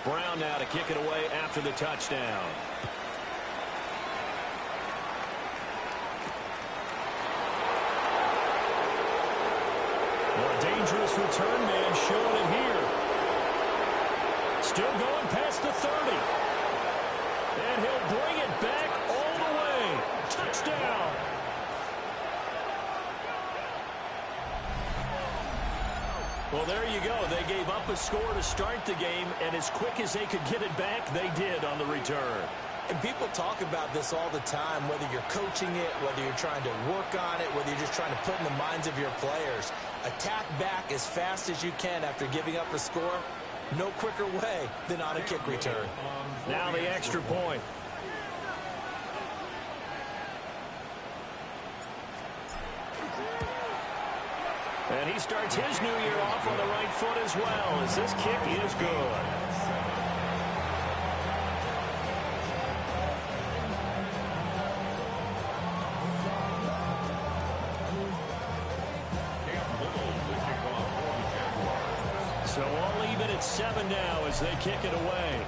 Brown now to kick it away after the touchdown. More dangerous return man showing it here. Still going past the 30. And he'll bring it back all the way. Touchdown. Well, there you go. They gave up a score to start the game, and as quick as they could get it back, they did on the return. And people talk about this all the time, whether you're coaching it, whether you're trying to work on it, whether you're just trying to put in the minds of your players. Attack back as fast as you can after giving up a score. No quicker way than on a kick return. Now the extra point. And he starts his new year off on the right foot as well, as this kick is good. So all even at 7 now as they kick it away.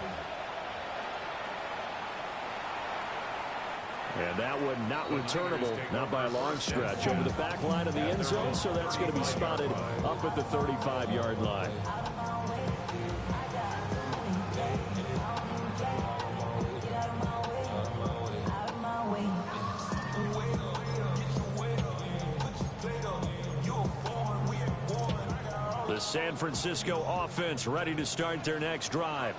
And that one not returnable, not by a long stretch, over the back line of the end zone, so that's going to be spotted up at the 35-yard line. The San Francisco offense ready to start their next drive.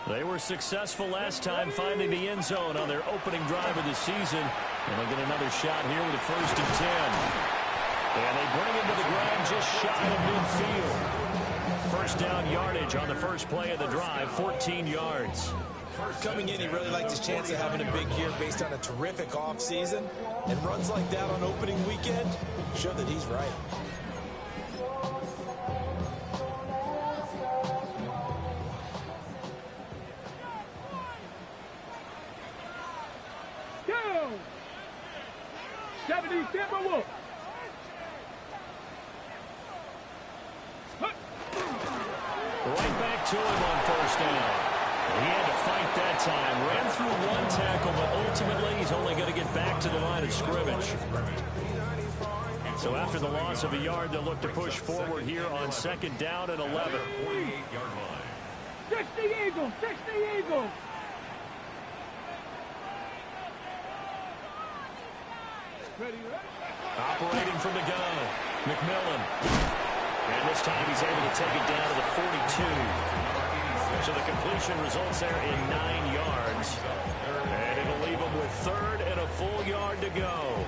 They were successful last time finding the end zone on their opening drive of the season. And they'll get another shot here with a 1st and 10. And they bring it to the ground just shy of midfield. First down yardage on the first play of the drive, 14 yards. Coming in, he really liked his chance of having a big year based on a terrific offseason. And runs like that on opening weekend show that he's right. Right back to him on 1st down. He had to fight that time. Ran through one tackle, but ultimately he's only going to get back to the line of scrimmage. So after the loss of a yard, they'll look to push forward here on 2nd down and 11. 60 Eagles! 60 Eagles! Operating from the gun, McMillan. And this time he's able to take it down to the 42. So the completion results there in 9 yards. And it'll leave him with 3rd and a full yard to go.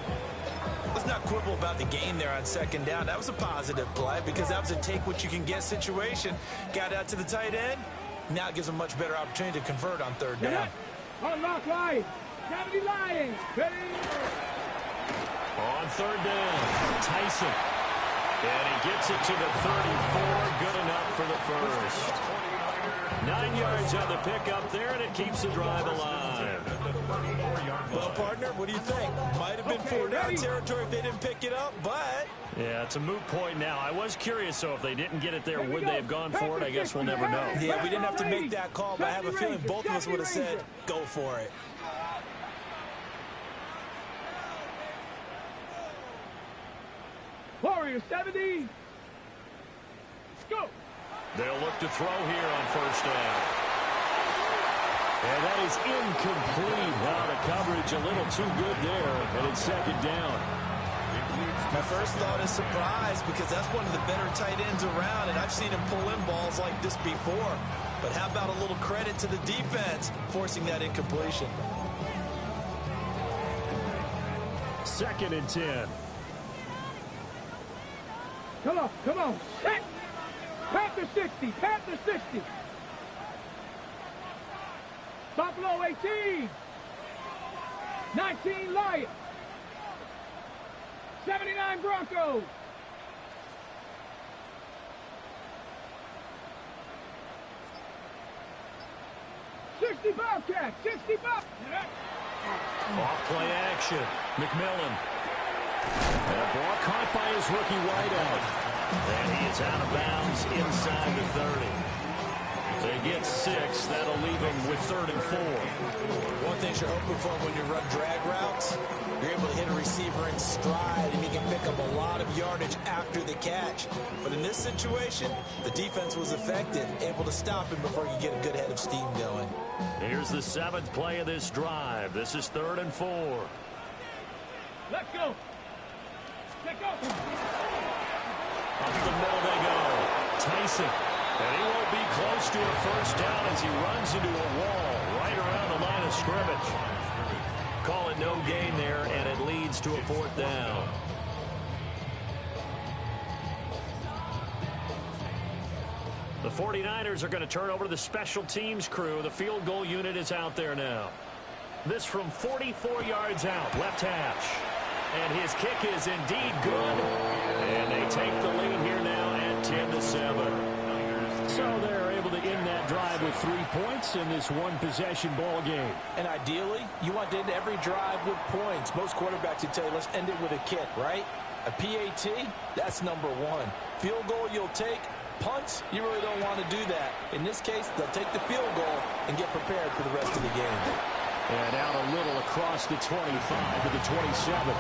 Let's not quibble about the gain there on 2nd down. That was a positive play because that was a take-what-you-can-get situation. Got out to the tight end. Now it gives him a much better opportunity to convert on 3rd down. Unlock line. 70 Lions. Ready? On 3rd down, Tyson. And he gets it to the 34. Good enough for the first. 9 yards on the pickup there, and it keeps the drive alive. Well, partner, what do you think? Might have been 4-down territory if they didn't pick it up, but... Yeah, it's a moot point now. I was curious, so if they didn't get it there, would they have gone for it? I guess we'll never know. Yeah, we didn't have to make that call, but I have a feeling both of us would have said, go for it. Warrior 70. Let's go. They'll look to throw here on 1st down. And that is incomplete. Now the coverage a little too good there, and it's 2nd down. My first thought is surprise because that's one of the better tight ends around, and I've seen him pull in balls like this before. But how about a little credit to the defense forcing that incompletion? 2nd and 10. Come on, set. Panther 60, Panther 60. Buffalo 18. 19 Lions. 79 Broncos. Bobcats, 60 Bobcats. Off play action. McMillan. And a ball caught by his rookie wideout. And he is out of bounds inside the 30. They get 6. That'll leave them with 3rd and 4. One thing you're hoping for when you run drag routes, you're able to hit a receiver in stride, and you can pick up a lot of yardage after the catch. But in this situation, the defense was effective, able to stop him before you get a good head of steam going. Here's the 7th play of this drive. This is 3rd and 4. Let's go. Take off. Up the middle they go. Tyson. And he won't be close to a first down as he runs into a wall right around the line of scrimmage. Call it no gain there, and it leads to a 4th down. The 49ers are going to turn over to the special teams crew. The field goal unit is out there now. This from 44 yards out, left hash. And his kick is indeed good. And they take the lead here now at 10-7. So they're able to end that drive with 3 points in this one-possession ball game. And ideally, you want to end every drive with points. Most quarterbacks would tell you, let's end it with a kick, right? A PAT, that's number 1. Field goal you'll take. Punts, you really don't want to do that. In this case, they'll take the field goal and get prepared for the rest of the game. And out a little across the 25 to the 27.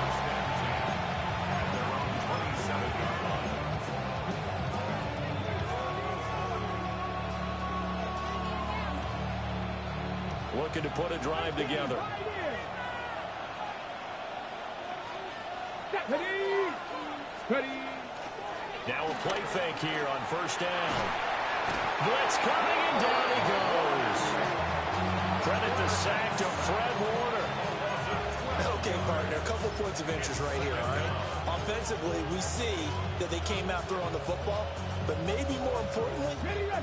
Looking to put a drive together. Ready. Now a play fake here on first down. Blitz coming, and down he goes. Credit the sack to Fred Warner. Okay, partner, a couple points of interest right here, all right? Offensively, we see that they came out throwing the football, but maybe more importantly,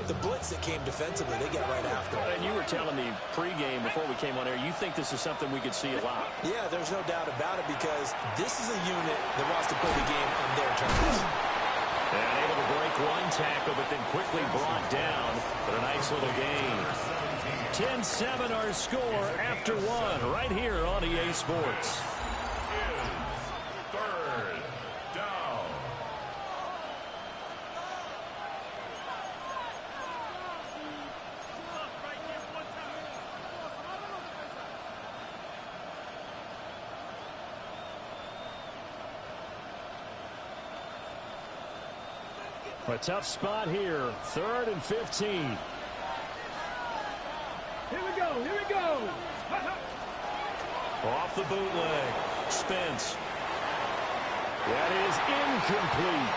the blitz that came defensively, they got right after it. And you were telling me pregame before we came on air, you think this is something we could see a lot. Yeah, there's no doubt about it, because this is a unit that wants to play the game on their terms. And able to break one tackle, but then quickly brought down. But a nice little gain. 10-7 our score after 1 right here on EA Sports. 3rd down. A tough spot here. 3rd and 15. Here we go. Off the bootleg. Spence. That is incomplete.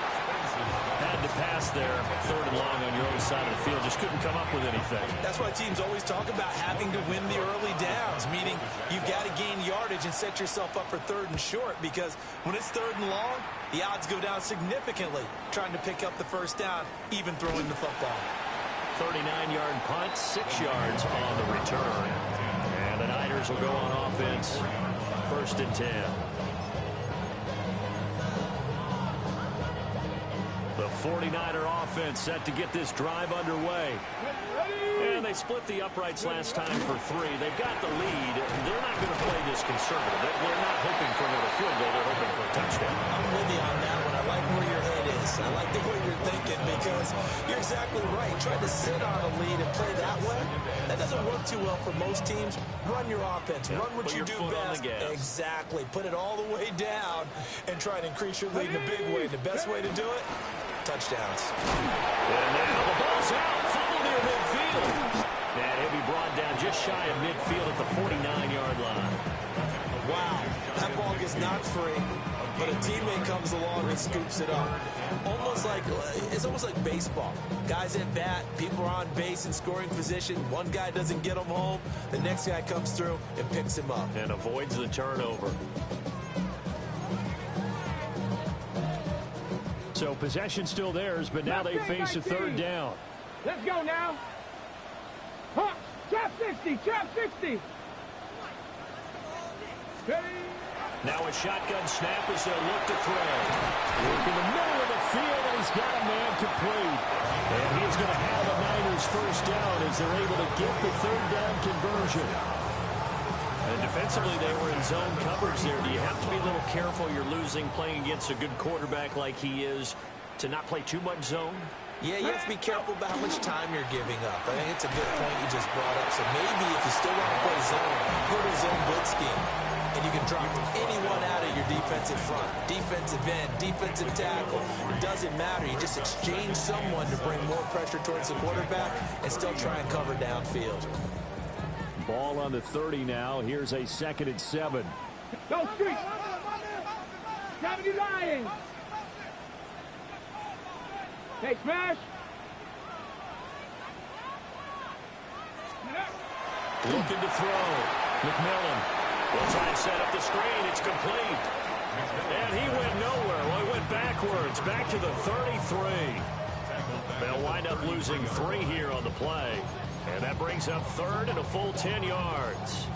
Had to pass there. 3rd and long on your own side of the field. Just couldn't come up with anything. That's why teams always talk about having to win the early downs, meaning you've got to gain yardage and set yourself up for 3rd and short, because when it's 3rd and long, the odds go down significantly trying to pick up the first down, even throwing the football. 39-yard punt, 6 yards on the return. And the Niners will go on offense. 1st and 10. The 49er offense set to get this drive underway. And they split the uprights last time for 3. They've got the lead. They're not going to play this conservative. They're not hoping for another field goal. They're hoping for a touchdown. I'm with you on that one. I like where your head is. I like the way you're thinking, because you're exactly right. Trying to sit on a lead and play that way, that doesn't work too well for most teams. Run your offense. Run what you do best. Exactly. Put it all the way down and try to increase your lead in a big way. The best way to do it, touchdowns. And now the ball's out. Fumble near midfield. And he'll be brought down just shy of midfield at the 49-yard line. Wow. That ball gets knocked free, but a teammate comes along and scoops it up. It's almost like baseball. Guys at bat, people are on base in scoring position. One guy doesn't get him home. The next guy comes through and picks him up. And avoids the turnover. So possession still theirs, but now they face a 3rd down. Let's go now. Huh. Trap 60. Ready. Now a shotgun snap as they'll look to throw. Work in the middle of the field, and he's got a man complete. And he's going to have a Niners first down as they're able to get the 3rd down conversion. And defensively, they were in zone coverage there. Do you have to be a little careful? You're losing playing against a good quarterback like he is to not play too much zone? Yeah, you have to be careful about how much time you're giving up. I think it's a good point you just brought up. So maybe if you still want to play zone, put a zone blitz scheme. And you can drop anyone out of your defensive front. Defensive end, defensive tackle. It doesn't matter. You just exchange someone to bring more pressure towards the quarterback and still try and cover downfield. Ball on the 30 now. Here's a 2nd and 7. Go street. 70 Lions. Hey, smash. Looking to throw. McMillan will try and set up the screen. It's complete. And he went nowhere. Well, he went backwards. Back to the 33. They'll wind up losing 3 here on the play. And that brings up 3rd and a full 10 yards.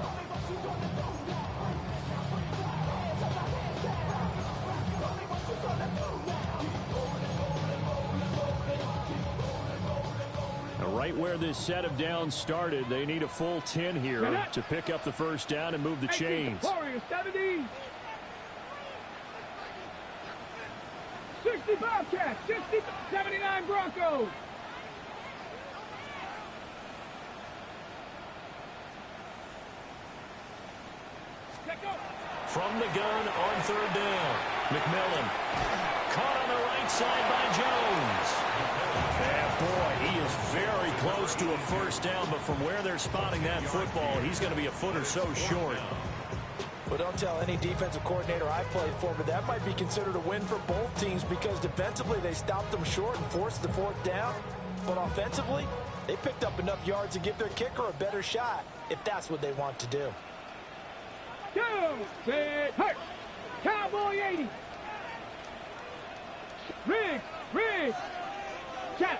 Right where this set of downs started, they need a full 10 here to pick up the first down and move the chains. 70. 60 Bobcats. 60, 79 Broncos. From the gun on 3rd down, McMillan caught on the right side by Jones. And boy, he is very close to a first down, but from where they're spotting that football, he's going to be a foot or so short. Well, don't tell any defensive coordinator I've played for, but that might be considered a win for both teams because defensively they stopped them short and forced the 4th down. But offensively, they picked up enough yards to give their kicker a better shot if that's what they want to do. Go! Set! Hurt! Cowboy 80! Rig! Check!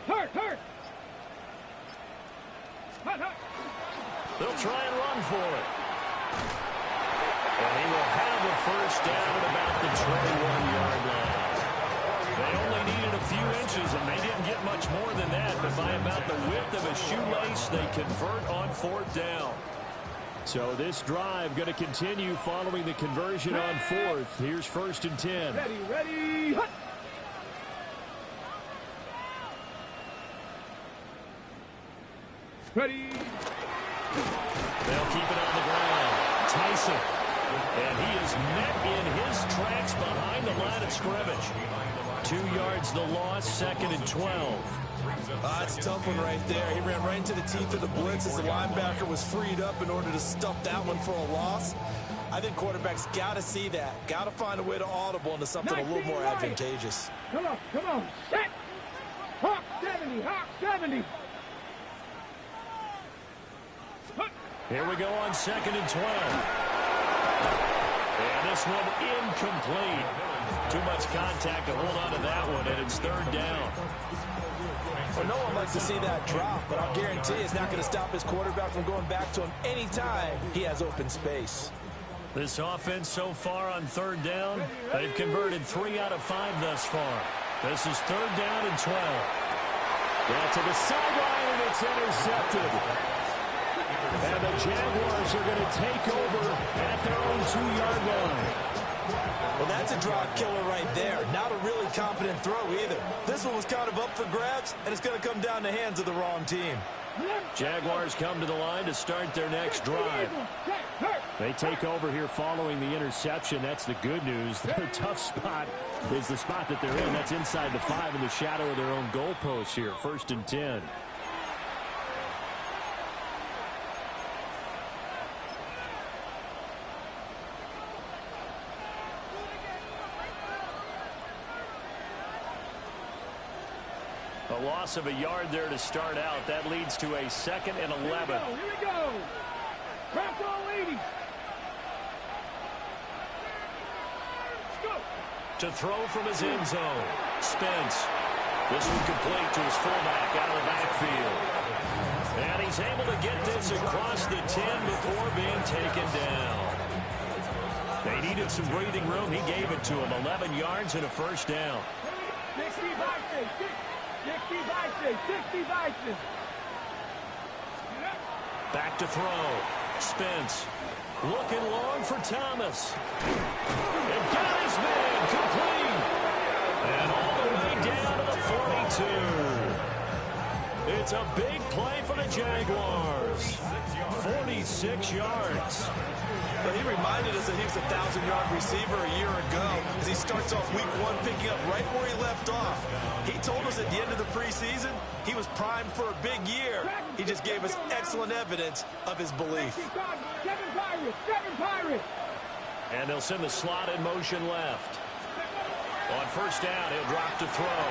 Hurt! Hut! They'll try and run for it. And he will have a first down at about the 21-yard line. They only needed a few inches, and they didn't get much more than that. But by about the width of a shoelace, they convert on 4th down. So this drive going to continue following the conversion on 4th. Here's 1st and 10. Ready, hut! Ready. They'll keep it on the ground. Tyson. And he is met in his tracks behind the line of scrimmage. 2 yards the loss, 2nd and 12. That's a tough one right there. He ran right into the teeth of the blitz as the linebacker was freed up in order to stuff that one for a loss. I think quarterbacks got to see that. Got to find a way to audible into something a little more advantageous. Come on. Set. Hawk 70. Here we go on 2nd and 12. And this one incomplete. Too much contact to hold on to that one, and it's 3rd down. Well, no one likes to see that drop, but I'll guarantee it's not going to stop his quarterback from going back to him anytime he has open space. This offense so far on 3rd down, they've converted 3 out of 5 thus far. This is 3rd down and 12. Down to the sideline, and it's intercepted. And the Jaguars are going to take over at their own 2-yard line. Well, that's a drop killer right there. Not a really confident throw either. This one was kind of up for grabs, and it's going to come down the hands of the wrong team. Jaguars come to the line to start their next drive. They take over here following the interception. That's the good news. Their tough spot is the spot that they're in. That's inside the 5 in the shadow of their own goalpost here. 1st and 10. A loss of a yard there to start out. That leads to a 2nd and 11. Here we go. Bronco 80. To throw from his end zone. Spence. This one complete to his fullback out of the backfield. And he's able to get this across the 10 before being taken down. They needed some breathing room. He gave it to him. 11 yards and a first down. 60 Back to throw. Spence. Looking long for Thomas. And got his man complete. And all the way down to the 42. It's a big play for the Jaguars. 46 yards. But he reminded us that he was a 1,000-yard receiver a year ago as he starts off week 1 picking up right where he left off. He told us at the end of the preseason he was primed for a big year. He just gave us excellent evidence of his belief. 7 Pirates. And they'll send the slot in motion left. On first down, he'll drop to throw.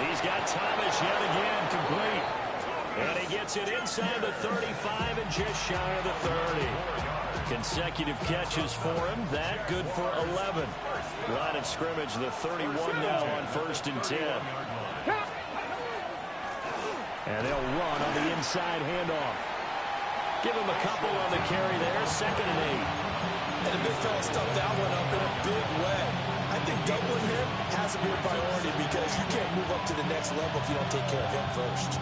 He's got Thomas yet again complete. And he gets it inside the 35 and just shy of the 30. Consecutive catches for him. That good for 11. Line of scrimmage, the 31 now on first and 10. And they'll run on the inside handoff. Give him a couple on the carry there. 2nd and 8. And the big fella stuffed that one up in a big way. I think doubling him has to be a priority because you can't move up to the next level if you don't take care of him first.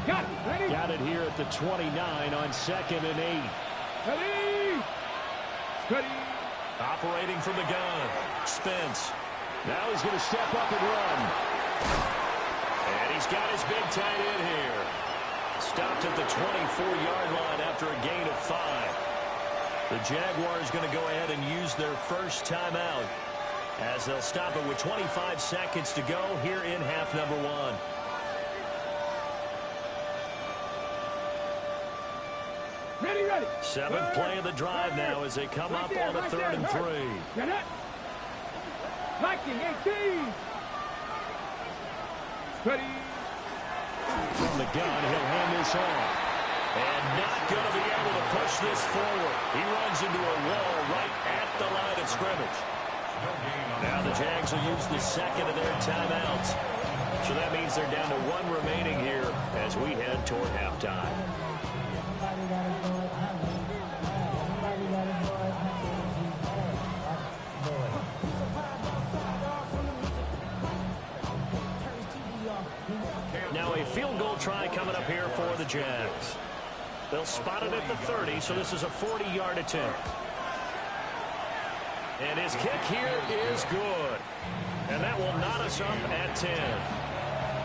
Got it here at the 29 on 2nd and 8. Ready. Operating from the gun. Spence. Now he's going to step up and run. And he's got his big tight end here. Stopped at the 24-yard line after a gain of 5. The Jaguars going to go ahead and use their first timeout as they'll stop it with 25 seconds to go here in half number 1. Ready. 7th play of the drive now as they come up on a 3rd and 3. Get it. Viking 18. Ready. From the gun, he'll hand this off. And not going to be able to push this forward. He runs into a wall right at the line of scrimmage. Now the Jags will use the 2nd of their timeouts. So that means they're down to 1 remaining here as we head toward halftime. Now a field goal try coming up here for the Jags. They'll spot it at the 30, so this is a 40-yard attempt. And his kick here is good. And that will knot us up at 10.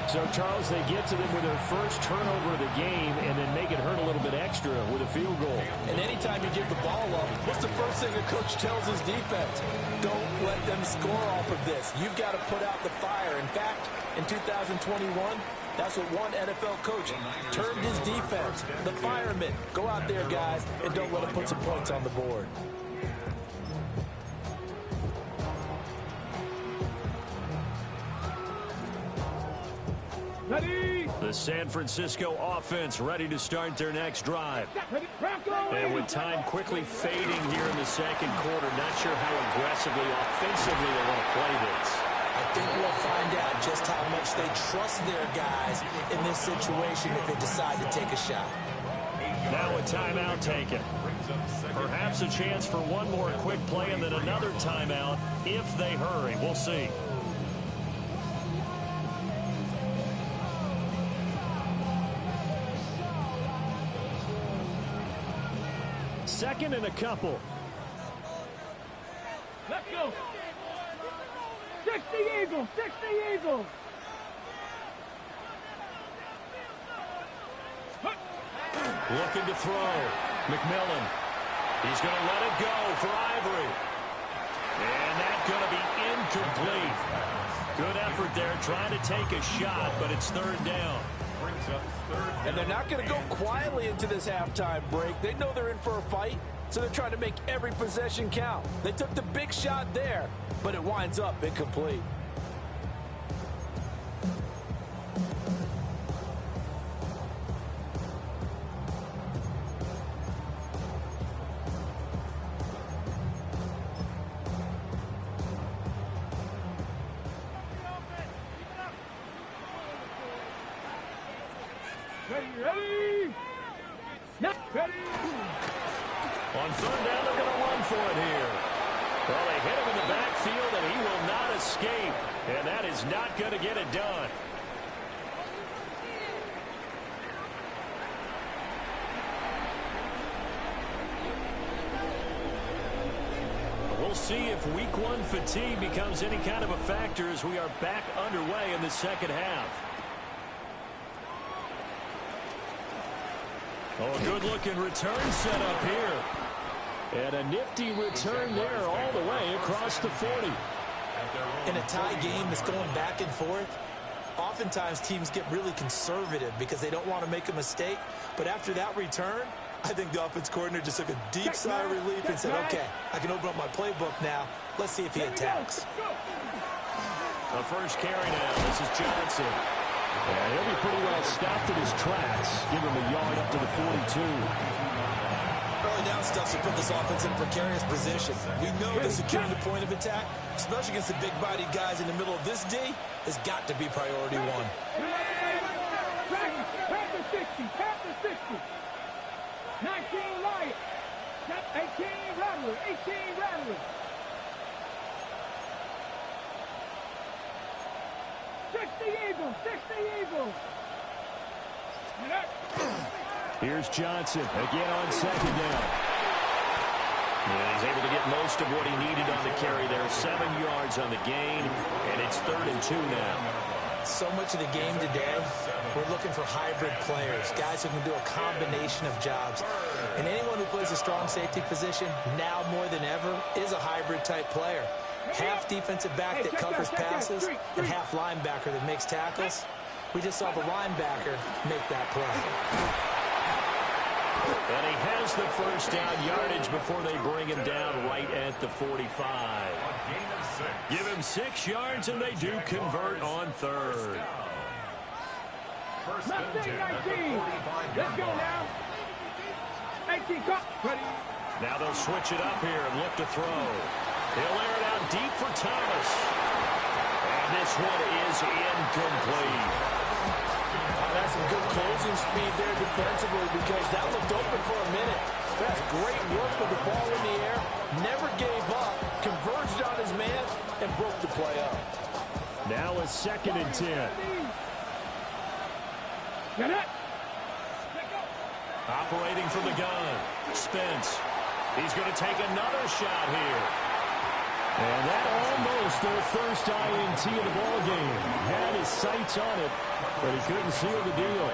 So, Charles, they get to them with their first turnover of the game and then make it hurt a little bit extra with a field goal. And anytime you give the ball up, what's the first thing a coach tells his defense? Don't let them score off of this. You've got to put out the fire. In fact, in 2021, that's what one NFL coach termed his defense. The firemen. Go out there, guys, and don't let them put some points on the board. Ready. The San Francisco offense ready to start their next drive. And with time quickly fading here in the 2nd quarter, not sure how aggressively, offensively they want to play this. I think we'll find out just how much they trust their guys in this situation if they decide to take a shot. Now a timeout taken. Perhaps a chance for one more quick play and then another timeout if they hurry. We'll see. Second and a couple. Let's go. 60 Eagles. Looking to throw. McMillan. He's going to let it go for Ivory. And that's going to be incomplete. Good effort there trying to take a shot, but it's 3rd down. And they're not going to go quietly into this halftime break. They know they're in for a fight, so they're trying to make every possession count. They took the big shot there, but it winds up incomplete. Ready. Yep. Ready. On 3rd down, they're going to run for it here. Well, they hit him in the backfield, and he will not escape. And that is not going to get it done. we'll see if week one fatigue becomes any kind of a factor as we are back underway in the second half. Oh, good-looking return set up here. And a nifty return there all the way across the 40. In a tie game that's going back and forth, oftentimes teams get really conservative because they don't want to make a mistake. But after that return, I think the offense coordinator just took a deep sigh of relief and said, okay, I can open up my playbook now. Let's see if he attacks. The first carry now. This is Johnson. Yeah, he'll be pretty well stopped in his tracks. Give him a yard up to the 42. Early down stuff should put this offense in a precarious position. We know that securing the point of attack, especially against the big-bodied guys in the middle of this D, has got to be priority one. Pat the 60. Pat the 60. 19 Lions. 18 Rattlers. 18 Rattlers. 60 Eagles. 60 Eagles. Here's Johnson again on second down. Yeah, he's able to get most of what he needed on the carry there. 7 yards on the gain, and it's 3rd and 2 now. So much of the game today, we're looking for hybrid players, guys who can do a combination of jobs. And anyone who plays a strong safety position, now more than ever, is a hybrid type player. Half defensive back that covers passes and half linebacker that makes tackles. We just saw the linebacker make that play. And he has the first down yardage before they bring him down right at the 45. Give him 6 yards, and they do convert on 3rd. Mustang 19. Let's go now. 18 cut. Now they'll switch it up here and look to throw. He'll air it out deep for Thomas. And this one is incomplete. That's some good closing speed there defensively because that looked open for a minute. That's great work with the ball in the air. Never gave up. Converged on his man and broke the play up. Now a 2nd and 10. Get it. Operating from the gun. Spence. He's going to take another shot here. And that almost their first INT of the ball game. Had his sights on it, but he couldn't seal the deal.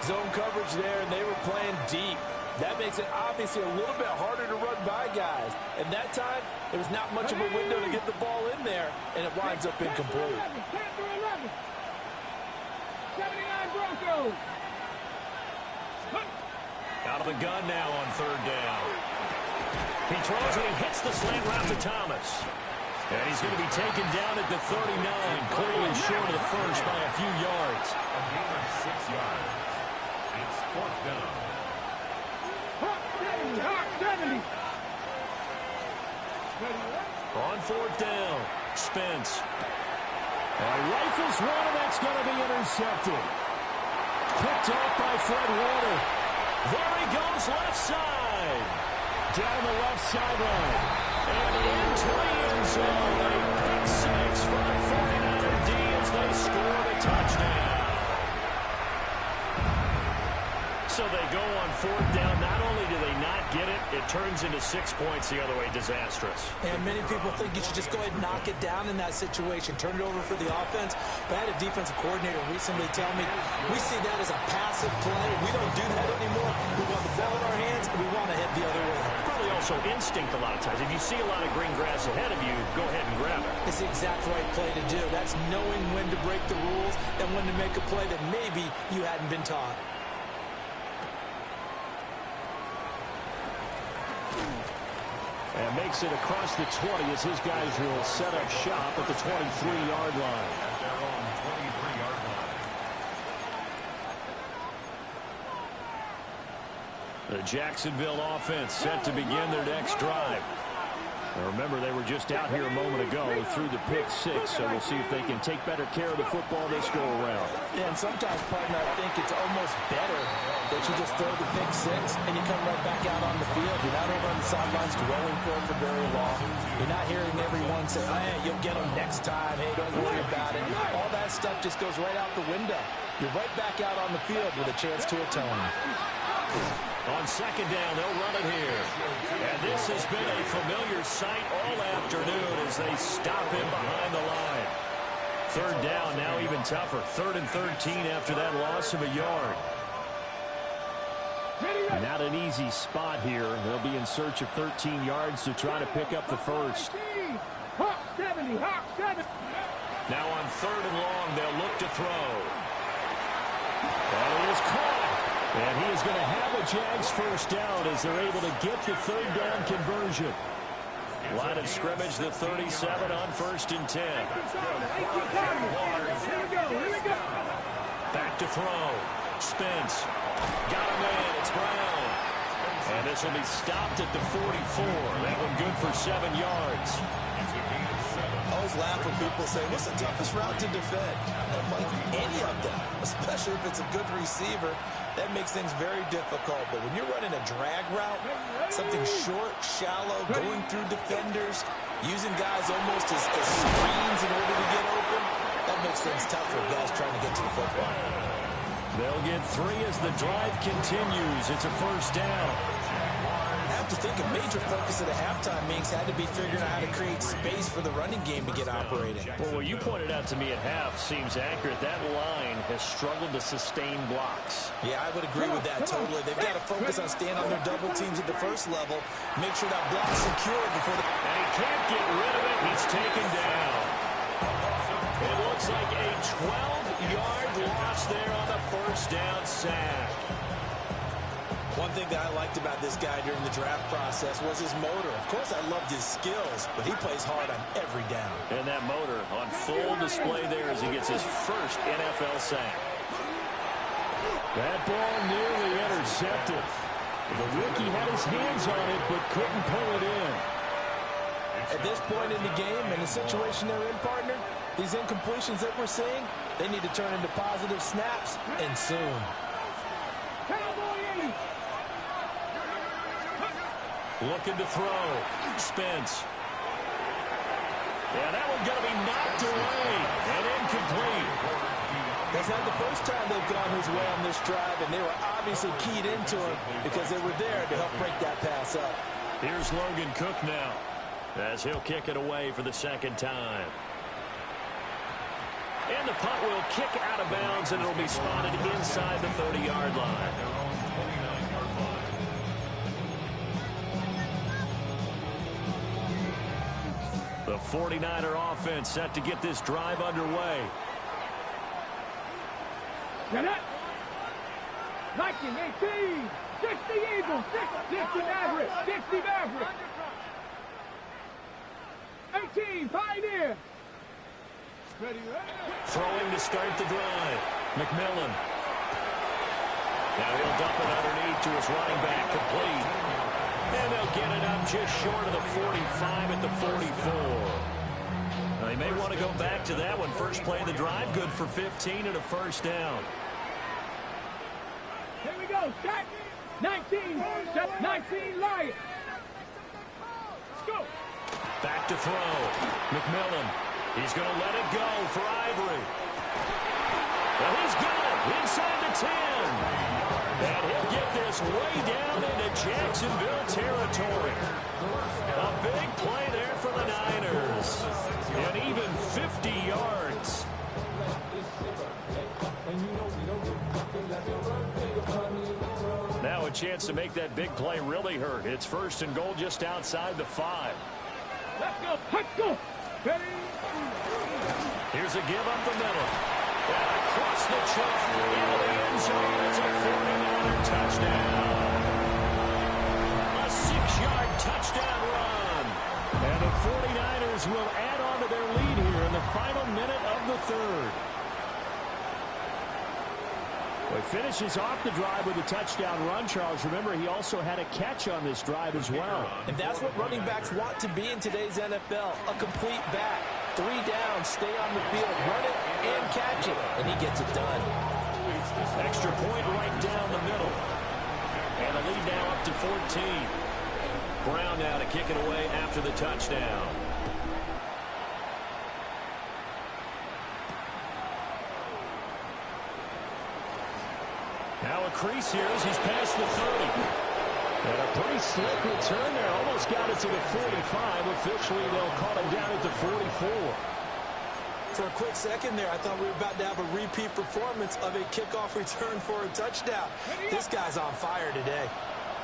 Zone coverage there, and they were playing deep. That makes it obviously a little bit harder to run by guys. And that time, there was not much of a window to get the ball in there, and it winds up incomplete. 10-11. 79 Broncos. Out of the gun now on 3rd down. He throws and he hits the slant route to Thomas. And he's going to be taken down at the 39, clearly short of the first by a few yards. A gain of 6 yards. It's 4th down. 70. On 4th down, Spence. And rifles one, and that's going to be intercepted. Picked off by Fred Warner. There he goes, left side. Down the left sideline. And into the end zone. A pick 6 for the 49er D as they score the touchdown. So they go on 4th down. Not only do they not get it, it turns into 6 points the other way. Disastrous. And many people think you should just go ahead and knock it down in that situation. Turn it over for the offense. But I had a defensive coordinator recently tell me, we see that as a passive play. We don't do that anymore. We want the ball in our hands, and we want to head the other way. Probably also instinct a lot of times. If you see a lot of green grass ahead of you, go ahead and grab it. It's the exact right play to do. That's knowing when to break the rules and when to make a play that maybe you hadn't been taught. And makes it across the 20 as his guys will set up shop at the 23-yard line. At their own 23-yard line. The Jacksonville offense set to begin their next drive. Now remember, they were just out here a moment ago through the pick 6, so we'll see if they can take better care of the football this go around. Yeah, and sometimes, partner, I think it's almost better that you just throw the pick 6 and you come right back out on the field. You're not over on the sidelines dwelling for it for very long. You're not hearing everyone say, hey, you'll get them next time. Hey, don't worry about it. All that stuff just goes right out the window. You're right back out on the field with a chance to atone. On second down, they'll run it here. And this has been a familiar sight all afternoon as they stop him behind the line. Third down, now even tougher. 3rd and 13 after that loss of a yard. Not an easy spot here. They'll be in search of 13 yards to try to pick up the first. Hawk 70, Hawk 70. Now on 3rd and long, they'll look to throw. And he is caught. And he is going to have a Jags first down as they're able to get the 3rd down conversion. Line of scrimmage, the 37 on 1st and 10. Back to throw. Spence. Got him in. It's Brown. And this will be stopped at the 44. That one good for 7 yards. I always laugh when people say, what's the toughest route to defend? I'm like, any of them, especially if it's a good receiver. That makes things very difficult. But when you're running a drag route, something short, shallow, going through defenders, using guys almost as screens in order to get open, that makes things tough for guys trying to get to the football. They'll get 3 as the drive continues. It's a first down. I have to think a major focus of the halftime meetings had to be figuring out how to create space for the running game to get operating. Well, what you pointed out to me at half seems accurate. That line has struggled to sustain blocks. Yeah, I would agree with that totally. They've got to focus on staying on their double teams at the first level, make sure that block's secure before they... And he can't get rid of it. He's taken down. It looks like a 12-yard loss there on the first down sack. One thing that I liked about this guy during the draft process was his motor. Of course, I loved his skills, but he plays hard on every down. And that motor on full display there as he gets his first NFL sack. That ball nearly intercepted. The rookie had his hands on it, but couldn't pull it in. At this point in the game, and the situation they're in, partner, these incompletions that we're seeing, they need to turn into positive snaps, and soon. Looking to throw. Spence. Yeah, that one's going to be knocked away and incomplete. That's not the first time they've gone his way on this drive, and they were obviously keyed into him because they were there to help break that pass up. Here's Logan Cook now as he'll kick it away for the 2nd time. And the punt will kick out of bounds, and it'll be spotted inside the 30-yard line. The 49er offense set to get this drive underway. Get it. 19, 18, 60 Eagles, 60 Maverick, 60 Maverick. 18, Pioneer. Throwing to start the drive. McMillan. Now he'll dump it underneath to his running back, complete. And they'll get it up just short of the 45 at the 44. Now, they may want to go back to that one. First play of the drive, good for 15 and a first down. Here we go. Shot 19. Shot 19 Lions. Let's go. Back to throw. McMillan. He's going to let it go for Ivory. Well, he's got it inside the 10. And he'll get this way down into Jacksonville territory. A big play there for the Niners. And even 50 yards. Now a chance to make that big play really hurt. It's 1st and goal just outside the 5. Let's go. Let's go. Ready? Here's a give up the middle. And across the chalk into the end zone. It's a 49er touchdown. A 6-yard touchdown run. And the 49ers will add on to their lead here in the final minute of the 3rd. Well, he finishes off the drive with a touchdown run, Charles. Remember, he also had a catch on this drive as well. And that's what running backs want to be in today's NFL, a complete back. 3 down, stay on the field, run it, and catch it. And he gets it done. Extra point right down the middle. And the lead now up to 14. Brown now to kick it away after the touchdown. Now a crease here as he's past the 30. And a pretty slick return there. Almost got it to the 45. Officially, they'll call him down at the 44. For a quick second there, I thought we were about to have a repeat performance of a kickoff return for a touchdown. This guy's on fire today.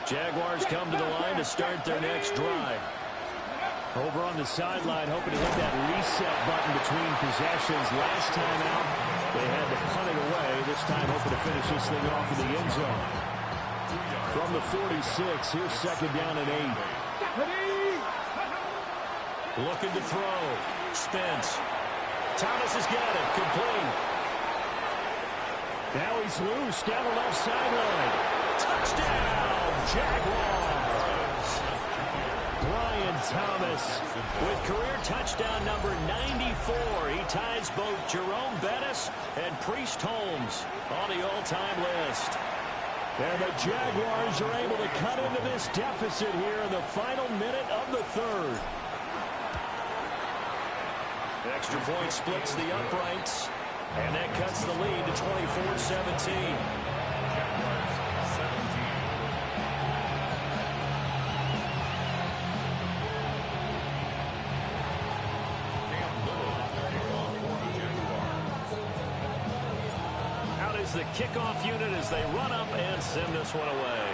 Jaguars come to the line to start their next drive. Over on the sideline, hoping to hit that reset button between possessions. Last time out, they had to punt it away. This time, hoping to finish this thing off in the end zone. From the 46, here's second down and 8. Looking to throw. Spence. Thomas has got it. Complete. Now he's loose down the left sideline. Touchdown, Jaguars. Brian Thomas with career touchdown number 94. He ties both Jerome Bettis and Priest Holmes on the all-time list. And the Jaguars are able to cut into this deficit here in the final minute of the third. Extra point splits the uprights, and that cuts the lead to 24-17. Out is the kickoff unit as they run up and send this one away.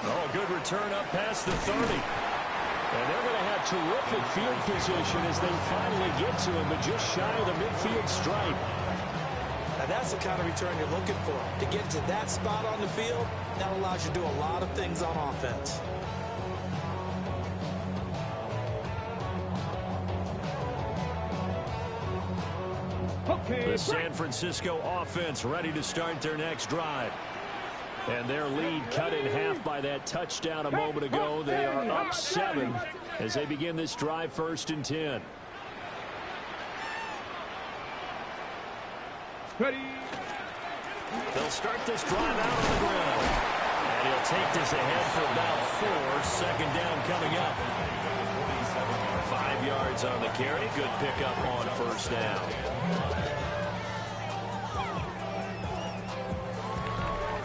Oh, good return up past the 30. And they're going to have terrific field position as they finally get to him, but just shy of the midfield stripe. Now that's the kind of return you're looking for. To get to that spot on the field, that allows you to do a lot of things on offense. The San Francisco offense ready to start their next drive. And their lead cut in half by that touchdown a moment ago. They are up 7 as they begin this drive, 1st and 10. Ready. They'll start this drive out on the ground. And he'll take this ahead for about 4. Second down coming up. 5 yards on the carry. Good pickup on 1st down.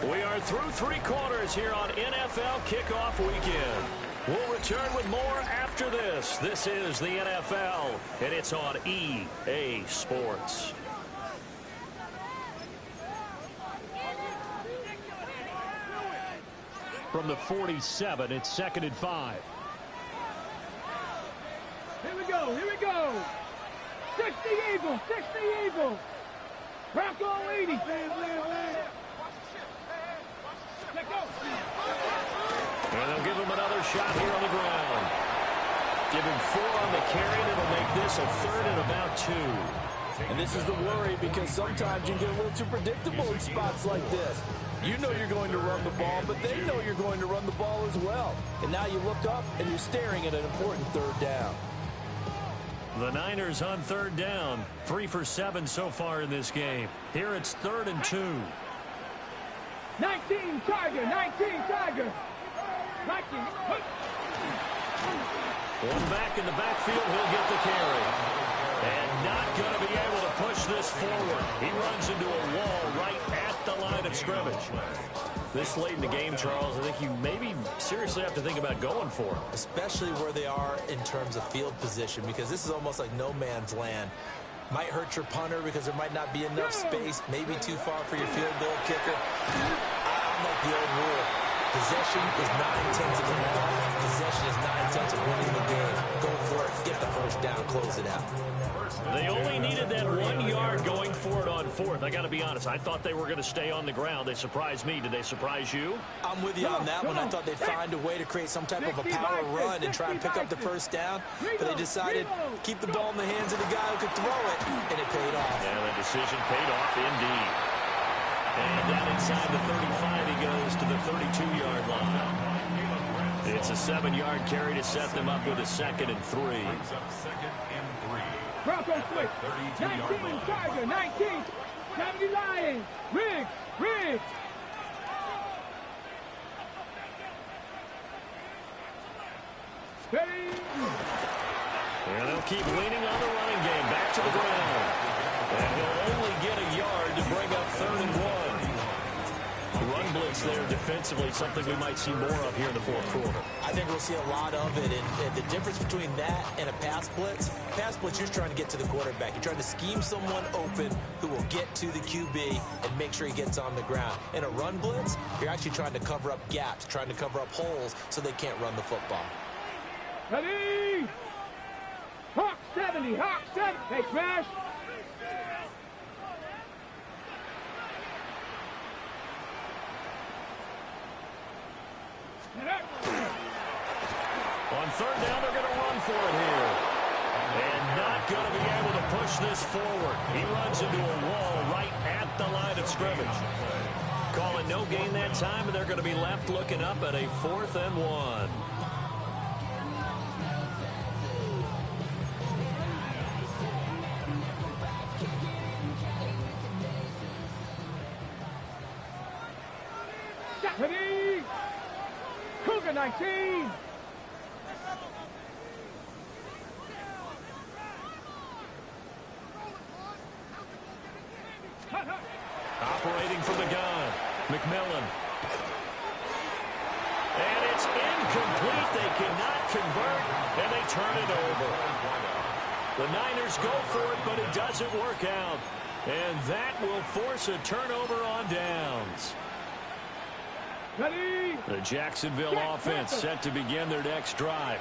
We are through 3 quarters here on NFL Kickoff Weekend. We'll return with more after this. This is the NFL, and it's on EA Sports. From the 47, it's 2nd and 5. Here we go. Here we go. 60 Eagles. 60 Eagles. Bronco 80. Let's go. And they'll give him another shot here on the ground. Give him 4 on the carry, and it'll make this a 3rd and about 2. And this is the worry, because sometimes you get a little too predictable in spots like this. You know you're going to run the ball, but they know you're going to run the ball as well. And now you look up, and you're staring at an important 3rd down. The Niners on 3rd down. 3 for 7 so far in this game. Here it's 3rd and 2. 19 Tiger. 19 Tiger. 19. One back in the backfield, he'll get the carry. And not going to be able to push this forward. He runs into a wall right at the line of scrimmage. This late in the game, Charles, I think you maybe seriously have to think about going for it. Especially where they are in terms of field position, because this is almost like no man's land. Might hurt your punter because there might not be enough space, maybe too far for your field goal kicker. I'm like the old rule. Possession is 9/10 of the ball. Possession is 9/10 of winning the game. Go for it. Get the 1st down. Close it out. They only needed that 1 yard going for it on 4th. I got to be honest. I thought they were going to stay on the ground. They surprised me. Did they surprise you? I'm with you on that one. I thought they'd find a way to create some type of a power run and try and pick up the 1st down. But they decided keep the ball in the hands of the guy who could throw it, and it paid off. Yeah, the decision paid off indeed. And down inside the 35, he goes to the 32-yard line. It's a 7-yard carry to set them up with a 2nd and 3. Brings up 2nd and 3. Bronco switch. 32-yard 19 line. Tiger. 19. 70 Lions. Riggs. Riggs. Ready. And they'll keep leaning on the running game. Back to the ground. And he'll only get a yard to bring up 3rd and 1. Run blitz there defensively, something we might see more of here in the 4th quarter. I think we'll see a lot of it. And the difference between that and a pass blitz, you're trying to get to the quarterback. You're trying to scheme someone open who will get to the QB and make sure he gets on the ground. In a run blitz, you're actually trying to cover up gaps, trying to cover up holes so they can't run the football. Ready? Hawk 70, Hawk 70. Hey, Smash. On 3rd down, they're going to run for it here. And not going to be able to push this forward. He runs into a wall right at the line of scrimmage. Calling no gain that time, and they're going to be left looking up at a 4th and 1. Ready? Cougar 19. Operating from the gun, McMillan. And it's incomplete. They cannot convert, and they turn it over. The Niners go for it, but it doesn't work out. And that will force a turnover on downs. Ready? The Jacksonville offense set to begin their next drive.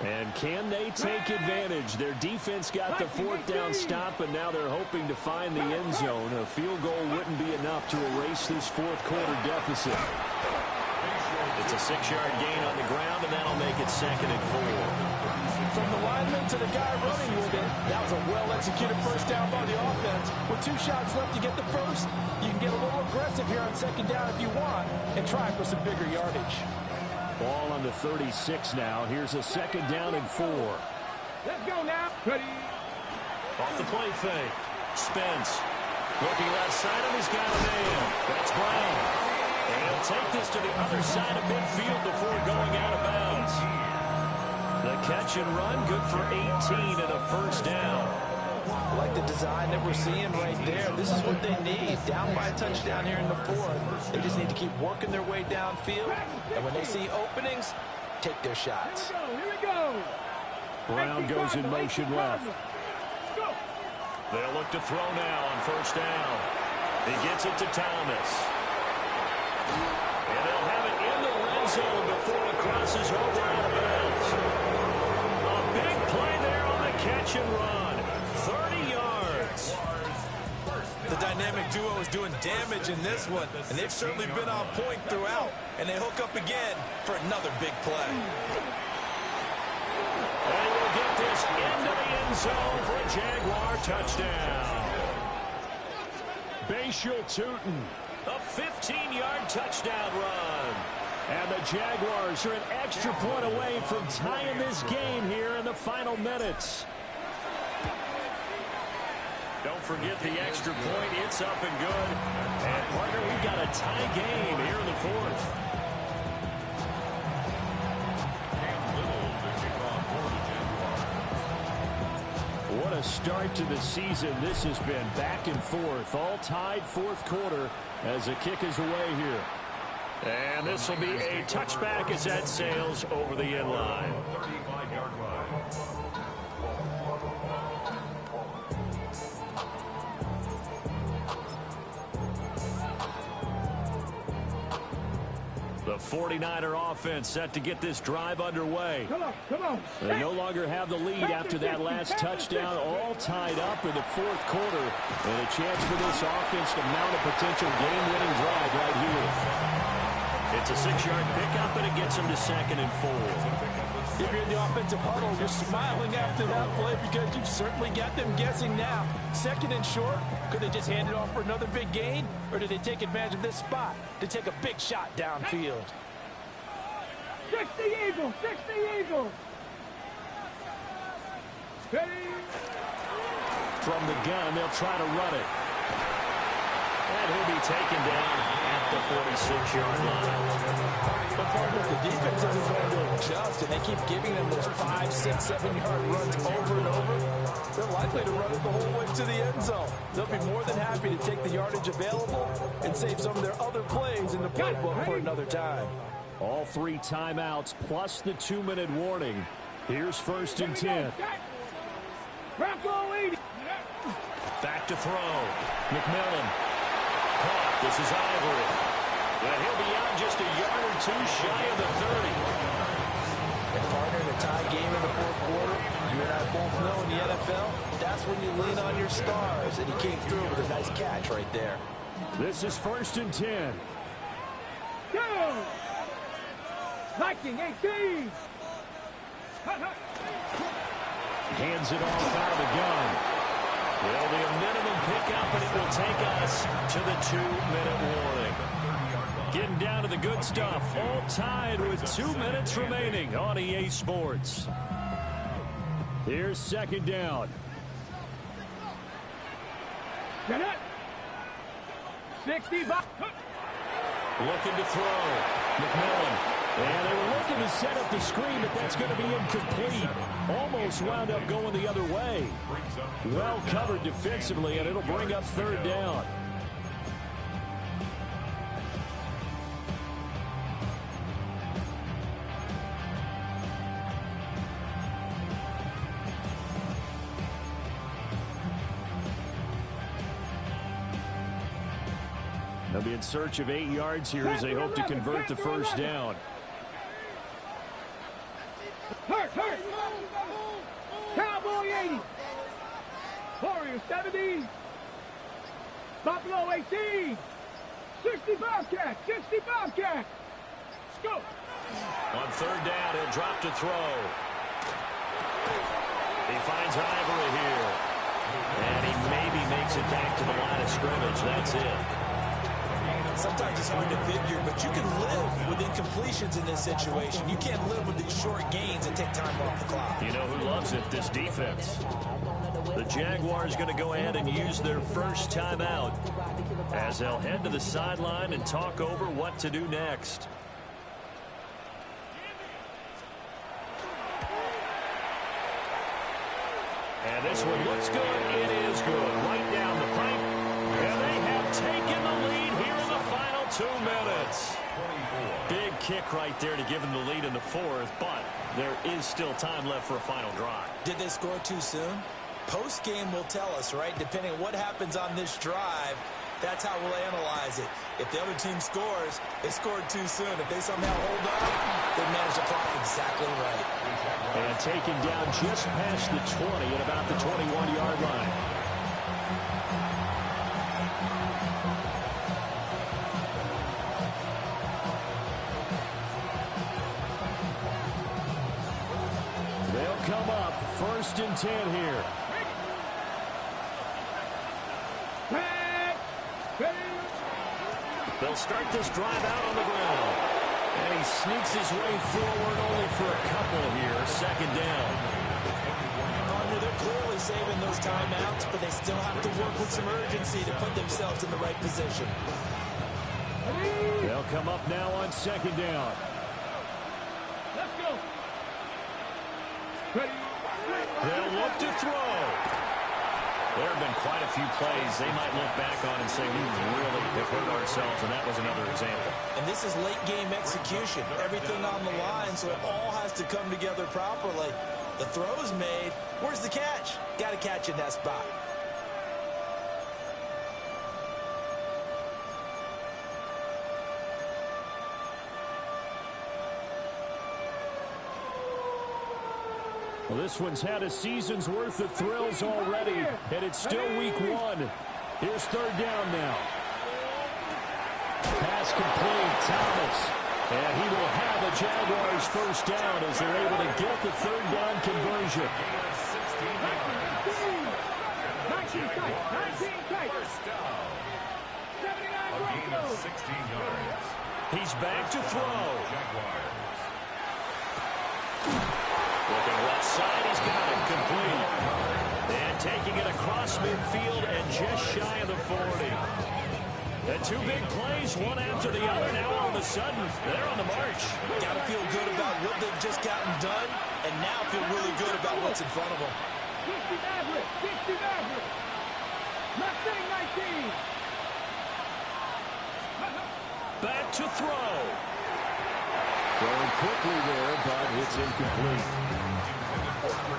And can they take advantage? Their defense got the 4th down stop, and now they're hoping to find the end zone. A field goal wouldn't be enough to erase this 4th quarter deficit. It's a 6-yard gain on the ground, and that'll make it 2nd and 4. From the lineman to the guy running with it, that was a well-executed first down by the offense. With 2 shots left to get the first, you can get a little aggressive here on 2nd down if you want and try for some bigger yardage. Ball on the 36 now. Here's a 2nd down and 4. Let's go now. Ready? Off the play fake. Spence. Looking left side, and he's got a man. That's Brown. And he'll take this to the other side of midfield before going out of bounds. The catch and run, good for 18 and a 1st down. I like the design that we're seeing right there. This is what they need. Down by a touchdown here in the 4th. They just need to keep working their way downfield. And when they see openings, take their shots. Here we go. Brown goes in motion left. Go. They'll look to throw now on 1st down. He gets it to Thomas. And they'll have it in the red zone before it crosses over out of bounds. A big play there on the catch and run. 30 yards. The dynamic duo is doing damage in this one, and they've certainly been on point throughout. And they hook up again for another big play. And we'll get this into the end zone for a Jaguar touchdown. Bashal Tutin, a 15-yard touchdown run. And the Jaguars are an extra point away from tying this game here in the final minutes. Don't forget the extra point. It's up and good. And, partner, we've got a tie game here in the 4th. What a start to the season. This has been back and forth. All tied 4th quarter as the kick is away here. And this will be a touchback as that sails over the end line. 35-yard line. The 49er offense set to get this drive underway. Come on, come on. They no longer have the lead after that last touchdown, all tied up in the 4th quarter. And a chance for this offense to mount a potential game-winning drive right here. It's a 6-yard pickup, and it gets them to 2nd and 4. If you're in the offensive huddle, you're smiling after that play because you've certainly got them guessing now. 2nd and short, could they just hand it off for another big gain? Or did they take advantage of this spot to take a big shot downfield? 60 Eagles, 60 Eagles. Ready? From the gun, they'll try to run it. And he'll be taken down at the 46-yard line. But partner, if the defense isn't going to adjust and they keep giving them those 5, 6, 7-yard runs over and over, they're likely to run it the whole way to the end zone. They'll be more than happy to take the yardage available and save some of their other plays in the playbook for another time. All 3 timeouts plus the 2-minute warning. Here's 1st and 10. Back to throw. McMillan. Caught. This is Ivory. And he'll be out just a yard or 2 shy of the 30. And partner, in a tie game in the fourth quarter, you and I both know in the NFL, that's when you lean on your stars. And he came through with a nice catch right there. This is 1st and 10. Go! Viking 18. Hands it off out of the gun. It'll be a minimum pickup, and it will take us to the 2-minute warning. Getting down to the good stuff. All tied with 2 minutes remaining on EA Sports. Here's 2nd down. Get it. 65. Looking to throw. McMillan. And they were looking to set up the screen, but that's going to be incomplete. Almost wound up going the other way. Well covered defensively, and it'll bring up 3rd down. They'll be in search of 8 yards here as they hope to convert the 1st down. Hurt. Cowboy 80. Warriors 70. Buffalo 18. 65 catch. 65 catch. Let's go. On 3rd down, he'll drop to throw. He finds Ivory here. And he maybe makes it back to the line of scrimmage. That's it. Sometimes it's hard to figure, but you can live with incompletions in this situation. You can't live with these short gains and take time off the clock. You know who loves it? This defense. The Jaguars going to go ahead and use their first timeout as they'll head to the sideline and talk over what to do next. And this one looks good. It is good. Right down the pipe. And they have taken the lead here in the final 2 minutes. Big kick right there to give them the lead in the 4th, but there is still time left for a final drive. Did they score too soon? Post-game will tell us, right? Depending on what happens on this drive, that's how we'll analyze it. If the other team scores, they scored too soon. If they somehow hold on, they manage the clock exactly right. And taken down just past the 20 at about the 21-yard line. They'll come up 1st and 10 here. They'll start this drive out on the ground. And he sneaks his way forward only for a couple here. 2nd down. They're clearly saving those timeouts, but they still have to work with some urgency to put themselves in the right position. They'll come up now on 2nd down. Let's go. They'll look to throw. There have been quite a few plays they might look back on and say, we really have hurt ourselves, and that was another example. And this is late game execution. Everything on the line, so it all has to come together properly. The throw's made. Where's the catch? Got to catch in that spot. Well, this one's had a season's worth of thrills already, and it's still week 1. Here's 3rd down now. Pass complete, Thomas. And he will have the Jaguars' 1st down as they're able to get the 3rd down conversion. 19 tight. 19 tight. 79 16 yards. He's back to throw. Looking left side, he's got it complete. And taking it across midfield and just shy of the 40. The two big plays, one after the other. Now all of a sudden, they're on the march. Got to feel good about what they've just gotten done, and now feel really good about what's in front of them. 60 Maverick, 60 Maverick. Mustang 19. Back to throw. Throwing quickly there, but it's incomplete.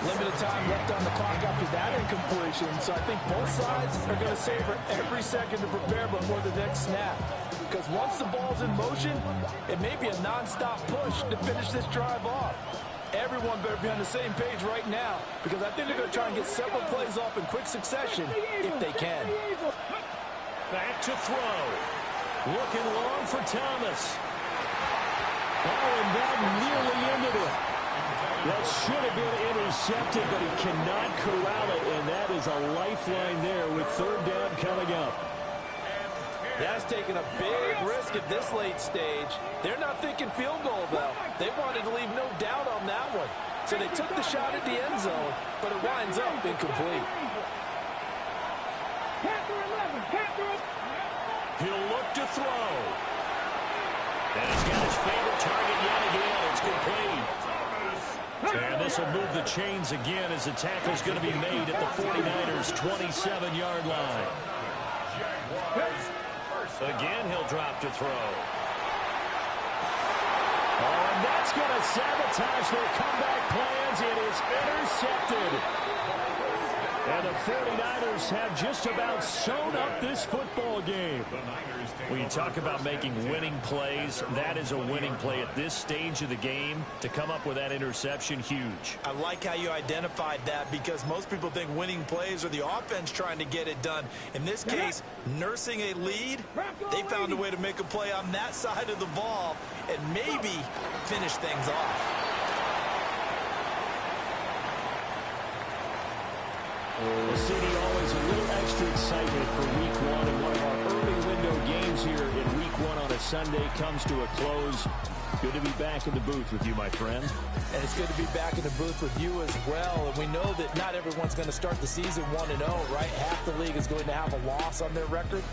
Limited time left on the clock after that incompletion, so I think both sides are going to savor every second to prepare before the next snap. Because once the ball's in motion, it may be a non-stop push to finish this drive off. Everyone better be on the same page right now, because I think they're going to try and get several plays off in quick succession if they can. Back to throw. Looking long for Thomas. Oh, and that nearly ended it. That should have been intercepted, but he cannot corral it, and that is a lifeline there with third down coming up. That's taking a big risk at this late stage. They're not thinking field goal, though. They wanted to leave no doubt on that one. So they took the shot at the end zone, but it winds up incomplete. He'll look to throw. And he's got his favorite target yet again. It's complete. And this will move the chains again as the tackle's going to be made at the 49ers' 27-yard line. Again, he'll drop to throw. Oh, and that's going to sabotage their comeback plans. It is intercepted. And the 49ers have just about sewn up this football game. When you talk about making winning plays, that is a winning play at this stage of the game. To come up with that interception, huge. I like how you identified that, because most people think winning plays are the offense trying to get it done. In this case, nursing a lead, they found a way to make a play on that side of the ball and maybe finish things off. Well, CD, always a little extra excitement for Week 1, and one of our early window games here in Week 1 on a Sunday comes to a close. Good to be back in the booth with you, my friend. And it's good to be back in the booth with you as well. And we know that not everyone's going to start the season 1-0, right? Half the league is going to have a loss on their record.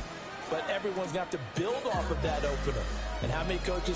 But everyone's going to have to build off of that opener. And how many coaches